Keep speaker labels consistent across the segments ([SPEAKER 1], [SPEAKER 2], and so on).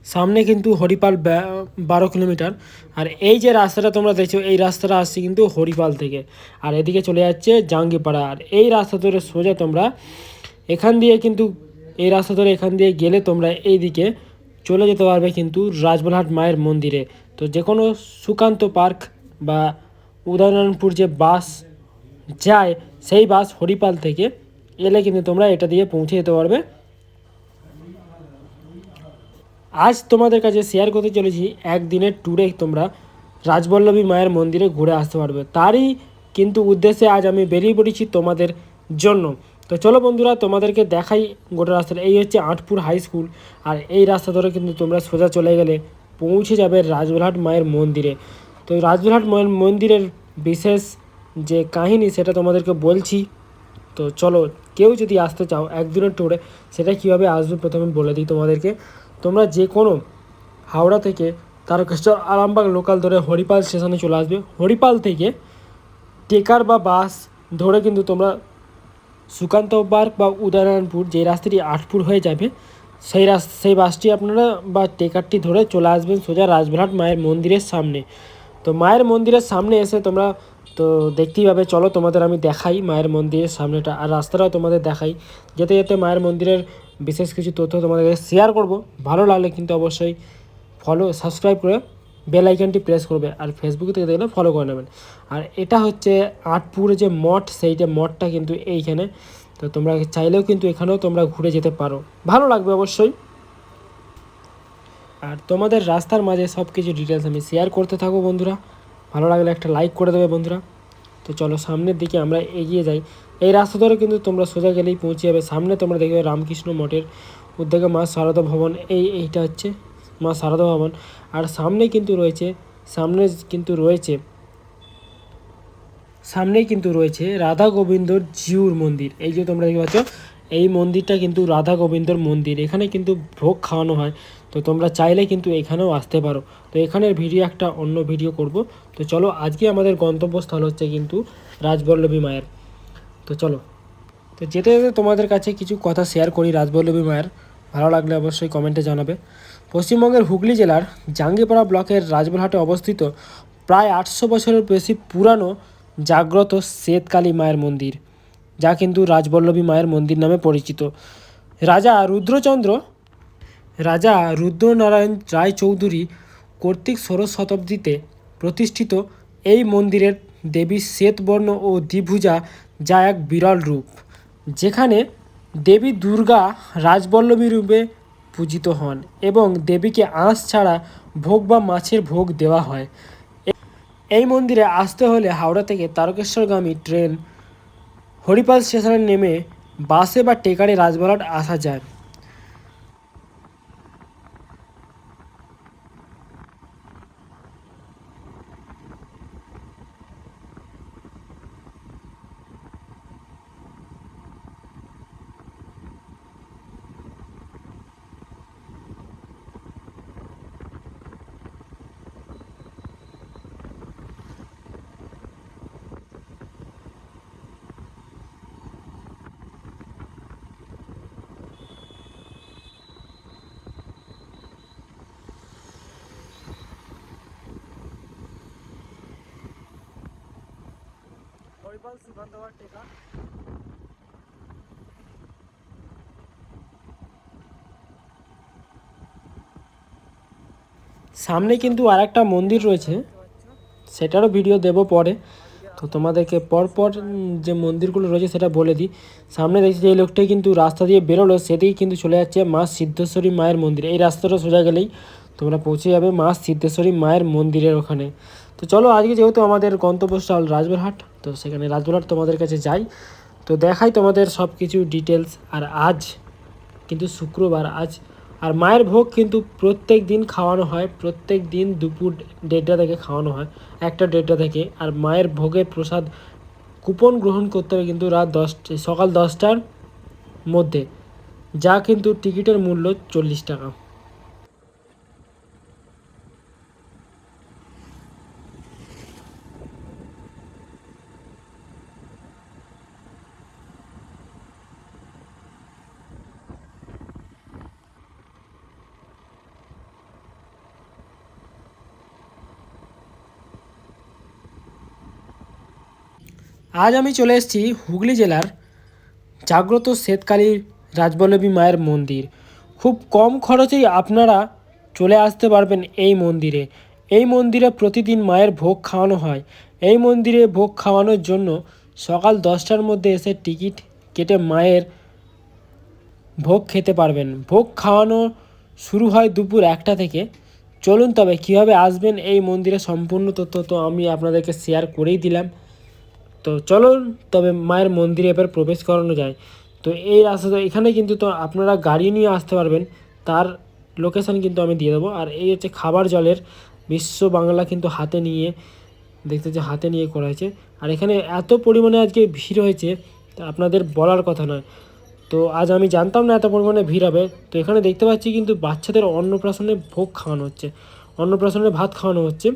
[SPEAKER 1] সামনে কিন্তু হরিপাল 12 কিলোমিটার। আর এই যে রাস্তাটা তোমরা দেখছো, এই রাস্তাটা আসছে কিন্তু হরিপাল থেকে, আর এদিকে চলে যাচ্ছে জাঙ্গিপাড়া। আর এই রাস্তা ধরে সোজা তোমরা এখান দিয়ে কিন্তু, এই রাস্তা ধরে এখান দিয়ে গেলে তোমরা এইদিকে চলে যেতে পারবে কিন্তু রাজবলহাট মায়ের মন্দিরে। তো যে কোনো সুকান্ত পার্ক বা উদয়নারায়ণপুর যে বাস যায়, সেই বাস হরিপাল থেকে এলে কিন্তু তোমরা এটা দিয়ে পৌঁছে যেতে পারবে। আজ তোমাদের কাছে শেয়ার করতে চলেছি একদিনের ট্যুরে তোমরা রাজবল্লভী মায়ের মন্দিরে ঘুরে আসতে পারবে। তারই কিন্তু উদ্দেশ্যে আজ আমি বেরিয়ে পড়েছি তোমাদের জন্য। তো চলো বন্ধুরা, তোমাদেরকে দেখাই গোটা রাস্তাটা। এই হচ্ছে আটপুর হাই স্কুল, আর এই রাস্তা ধরে কিন্তু তোমরা সোজা চলে গেলে পৌঁছে যাবে রাজবলহাট মায়ের মন্দিরে। তো রাজবলহাট মায়ের মন্দিরের বিশেষ যে কাহিনী সেটা তোমাদেরকে বলছি। তো চলো, কেউ যদি আসতে চাও একদিনের ট্যুরে, সেটা কীভাবে আসবে প্রথমে বলে দিই তোমাদেরকে। তোমরা যে কোনো হাওড়া থেকে তারকেশ্বর আরামবাগ লোকাল ধরে হরিপাল স্টেশনে চলে আসবে। হরিপাল থেকে টেকার বা বাস ধরে কিন্তু তোমরা সুকান্ত পার্ক বা উদয়নারায়ণপুর, যে রাস্তাটি আটপুর হয়ে যাবে, সেই বাসটি আপনারা বা টেকারটি ধরে চলে আসবেন সোজা রাজবলহাট মায়ের মন্দিরের সামনে। তো মায়ের মন্দিরের সামনে এসে তোমরা তো দেখতেই পাবে। চলো তোমাদের আমি দেখাই মায়ের মন্দিরের সামনেটা, আর রাস্তাটাও তোমাদের দেখাই। যেতে যেতে মায়ের মন্দিরের বিশেষ কিছু তথ্য তোমাদের শেয়ার করব। ভালো লাগলে কিন্তু অবশ্যই সাবস্ক্রাইব করে বেল আইকনটি প্রেস করবে, আর ফেসবুক থেকে দেখলে ফলো করে নেবেন। আর এটা হচ্ছে আটপুর যে মঠ, সেইটা মঠটা কিন্তু এইখানে। তো তোমরা চাইলেও কিন্তু এখানেও তোমরা ঘুরে যেতে পারো, ভালো লাগবে অবশ্যই। আর তোমাদের রাস্তার মাঝে সব কিছু ডিটেলস আমি শেয়ার করতে থাকবো বন্ধুরা। ভালো লাগলে একটা লাইক করে দেবে বন্ধুরা। তো চলো সামনের দিকে আমরা এগিয়ে যাই। এই রাস্তা ধরে কিন্তু তোমরা সোজা গেলেই পৌঁছে যাবে। সামনে তোমরা দেখবে রামকৃষ্ণ মঠের উদ্যোগে মা শারদা ভবন, এইটা হচ্ছে মা শারদা ভবন। আর সামনেই কিন্তু রয়েছে রাধা গোবিন্দর জিউর মন্দির। এই যে তোমরা দেখতে পাচ্ছ, এই মন্দিরটা কিন্তু রাধা গোবিন্দর মন্দির। এখানে কিন্তু ভোগ খাওয়ানো হয়। তো তোমরা চাইলে কিন্তু এখানেও আসতে পারো। তো এখানের ভিডিও একটা অন্য ভিডিও করব। তো চলো, আজকে আমাদের গন্তব্যস্থল হচ্ছে কিন্তু রাজবল্লভী মায়ের। তো চলো, তো যেতে যেতে তোমাদের কাছে কিছু কথা শেয়ার করি রাজবল্লভী মায়ের। ভালো লাগলে অবশ্যই কমেন্টে জানাবে। পশ্চিমবঙ্গের হুগলি জেলার জাঙ্গিপাড়া ব্লকের রাজবলহাটে অবস্থিত প্রায় 800 বছরের বেশি পুরানো জাগ্রত শ্বেতকালী মায়ের মন্দির, যা কিন্তু রাজবল্লভী মায়ের মন্দির নামে পরিচিত। রাজা রুদ্রচন্দ্র রাজা রুদ্রনারায়ণ রায়চৌধুরী কর্তৃক 16 শতাব্দীতে প্রতিষ্ঠিত এই মন্দিরের দেবী শ্বেতবর্ণ ও দ্বিভুজা, যা এক বিরল রূপ, যেখানে দেবী দুর্গা রাজবল্লভী রূপে পূজিত হন এবং দেবীকে আঁশ ছাড়া ভোগ বা মাছের ভোগ দেওয়া হয়। এই মন্দিরে আসতে হলে হাওড়া থেকে তারকেশ্বরগামী ট্রেন হরিপাল স্টেশনে নেমে বাসে বা টেকারে রাজবলহাট আসা যায়। সামনে কিন্তু আরেকটা মন্দির রয়েছে, সেটারও ভিডিও দেব পরে। তো তোমাদেরকে পরপর যে মন্দিরগুলো রয়েছে সেটা বলে দিই। সামনে দেখছি যে এই লোকটাই কিন্তু রাস্তা দিয়ে বেরোলো, সেদিকেই কিন্তু চলে যাচ্ছে মা সিদ্ধেশ্বরী মায়ের মন্দির। এই রাস্তাটা সোজা গেলেই তোমরা পৌঁছে যাবে মা সিদ্ধেশ্বরী মায়ের মন্দিরের ওখানে। তো চলো, আজকে যেহেতু আমাদের গন্তব্যস্থল রাজবলহাট, তো সেখানে রাজবলহাট তোমাদের কাছে যাই। তো দেখাই তোমাদের সব কিছু ডিটেলস। আর আজ কিন্তু শুক্রবার আর মায়ের ভোগ কিন্তু প্রত্যেক দিন খাওয়ানো হয়। প্রত্যেক দিন দুপুর 1:30 থেকে খাওয়ানো হয়, 1:30 থেকে। আর মায়ের ভোগের প্রসাদ কুপন গ্রহণ করতে হবে কিন্তু সকাল 10টার মধ্যে, যা কিন্তু টিকিটের মূল্য 40 টাকা। আজ আমি চলে এসেছি হুগলি জেলার জাগ্রত শ্বেতকালী রাজবল্লভী মায়ের মন্দির। খুব কম খরচেই আপনারা চলে আসতে পারবেন এই মন্দিরে। এই মন্দিরে প্রতিদিন মায়ের ভোগ খাওয়ানো হয়। এই মন্দিরে ভোগ খাওয়ানোর জন্য সকাল 10টার মধ্যে এসে টিকিট কেটে মায়ের ভোগ খেতে পারবেন। ভোগ খাওয়ানো শুরু হয় দুপুর 1টা থেকে। চলুন তবে কীভাবে আসবেন এই মন্দিরে সম্পূর্ণ তথ্য তো আমি আপনাদেরকে শেয়ার করেই দিলাম। তো চলুন তবে মায়ের মন্দিরে এবার প্রবেশ করানো যায়। তো এই রাস্তাটা এখানে কিন্তু তো আপনারা গাড়ি নিয়ে আসতে পারবেন, তার লোকেশান কিন্তু আমি দিয়ে দেবো। আর এই হচ্ছে খাবার জলের বিশ্ব বাংলা কিন্তু হাতে নিয়ে দেখতে যে হাতে নিয়ে করা হয়েছে। আর এখানে এত পরিমাণে আজকে ভিড় হয়েছে তা আপনাদের বলার কথা নয়। তো আজ আমি জানতাম না এত পরিমাণে ভিড় হবে। তো এখানে দেখতে পাচ্ছি কিন্তু বাচ্চাদের অন্নপ্রাশনে ভোগ খাওয়ানো হচ্ছে, অন্নপ্রাশনে ভাত খাওয়ানো হচ্ছে।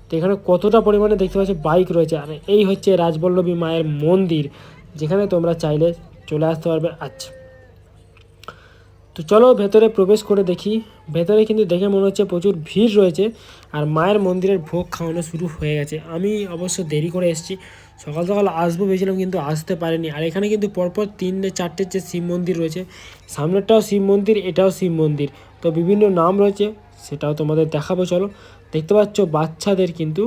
[SPEAKER 1] তো এখানে কতটা পরিমাণে দেখতে পাচ্ছি বাইক রয়েছে। আর এই হচ্ছে রাজবল্লভী মায়ের মন্দির, যেখানে তোমরা চাইলে চলে আসতে পারবে। আচ্ছা, তো চলো ভেতরে প্রবেশ করে দেখি। ভেতরে কিন্তু দেখে মনে হচ্ছে প্রচুর ভিড় রয়েছে আর মায়ের মন্দিরের ভোগ খাওয়ানো শুরু হয়ে গেছে। আমি অবশ্য দেরি করে এসেছি, সকাল সকাল আসবো ভেবেছিলাম কিন্তু আসতে পারিনি। আর এখানে কিন্তু পরপর 3-4টে যে শিব মন্দির রয়েছে, সামনেরটাও শিব মন্দির, এটাও শিব মন্দির। তো বিভিন্ন নাম রয়েছে, সেটাও তোমাদের দেখাবো। চলো, দেখতে পাচ্ছ বাচ্চাদের কিন্তু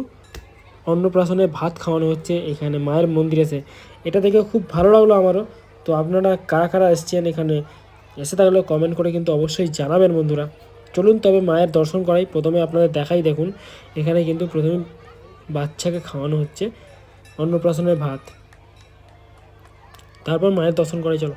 [SPEAKER 1] অন্নপ্রাশনে ভাত খাওয়ানো হচ্ছে এখানে মায়ের মন্দিরে এসে। এটা দেখে খুব ভালো লাগলো আমারও। তো আপনারা কারা কারা এসছেন এখানে, এসে থাকলে কমেন্ট করে কিন্তু অবশ্যই জানাবেন বন্ধুরা। চলুন তবে মায়ের দর্শন করাই। প্রথমে আপনাদের দেখাই, দেখুন এখানে কিন্তু প্রথমে বাচ্চাকে খাওয়ানো হচ্ছে অন্নপ্রাশনের ভাত, তারপর মায়ের দর্শন করাই। চলো।